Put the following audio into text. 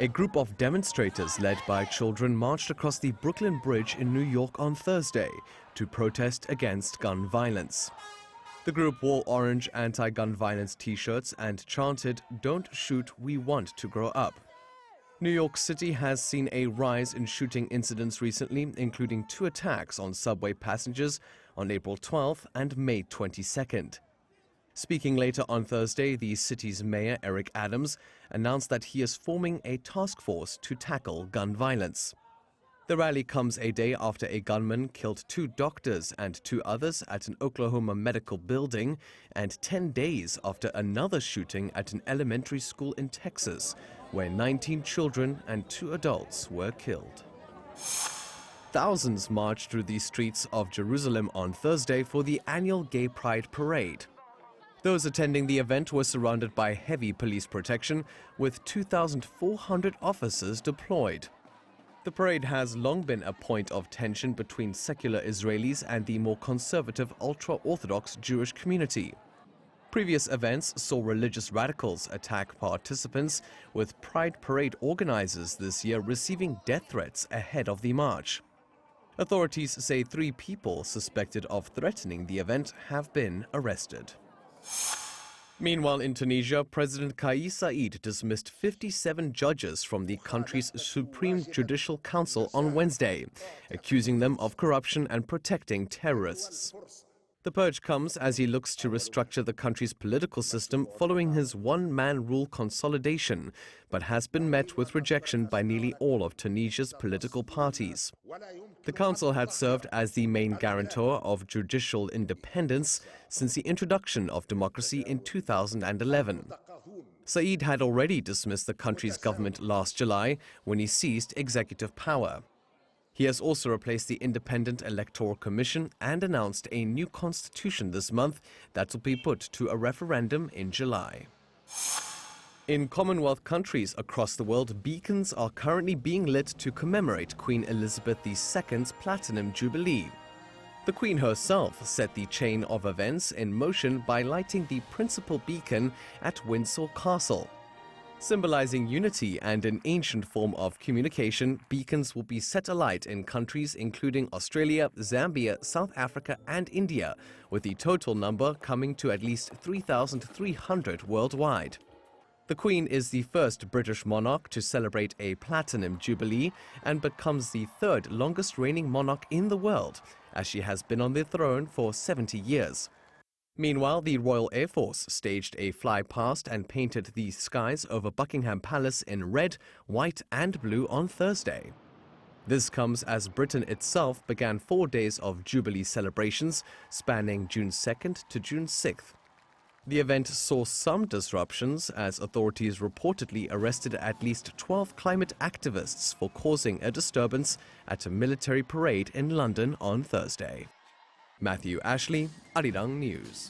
A group of demonstrators led by children marched across the Brooklyn Bridge in New York on Thursday to protest against gun violence. The group wore orange anti-gun violence t-shirts and chanted, "Don't shoot, we want to grow up." New York City has seen a rise in shooting incidents recently, including 2 attacks on subway passengers on April 12th and May 22nd. Speaking later on Thursday, the city's mayor, Eric Adams, announced that he is forming a task force to tackle gun violence. The rally comes a day after a gunman killed 2 doctors and 2 others at an Oklahoma medical building, and 10 days after another shooting at an elementary school in Texas, where 19 children and 2 adults were killed. Thousands marched through the streets of Jerusalem on Thursday for the annual Gay Pride Parade. Those attending the event were surrounded by heavy police protection, with 2,400 officers deployed. The parade has long been a point of tension between secular Israelis and the more conservative ultra-Orthodox Jewish community. Previous events saw religious radicals attack participants, with Pride Parade organizers this year receiving death threats ahead of the march. Authorities say 3 people suspected of threatening the event have been arrested. Meanwhile, in Tunisia, President Kais Saied dismissed 57 judges from the country's Supreme Judicial Council on Wednesday, accusing them of corruption and protecting terrorists. The purge comes as he looks to restructure the country's political system following his one-man rule consolidation, but has been met with rejection by nearly all of Tunisia's political parties. The council had served as the main guarantor of judicial independence since the introduction of democracy in 2011. Saied had already dismissed the country's government last July when he seized executive power. He has also replaced the Independent Electoral Commission and announced a new constitution this month that will be put to a referendum in July. In Commonwealth countries across the world, beacons are currently being lit to commemorate Queen Elizabeth II's Platinum Jubilee. The Queen herself set the chain of events in motion by lighting the principal beacon at Windsor Castle. Symbolizing unity and an ancient form of communication, beacons will be set alight in countries including Australia, Zambia, South Africa and India, with the total number coming to at least 3,300 worldwide. The Queen is the first British monarch to celebrate a Platinum Jubilee and becomes the 3rd longest reigning monarch in the world, as she has been on the throne for 70 years. Meanwhile, the Royal Air Force staged a fly-past and painted the skies over Buckingham Palace in red, white and blue on Thursday. This comes as Britain itself began 4 days of Jubilee celebrations spanning June 2nd to June 6th. The event saw some disruptions as authorities reportedly arrested at least 12 climate activists for causing a disturbance at a military parade in London on Thursday. Matthew Ashley, Arirang News.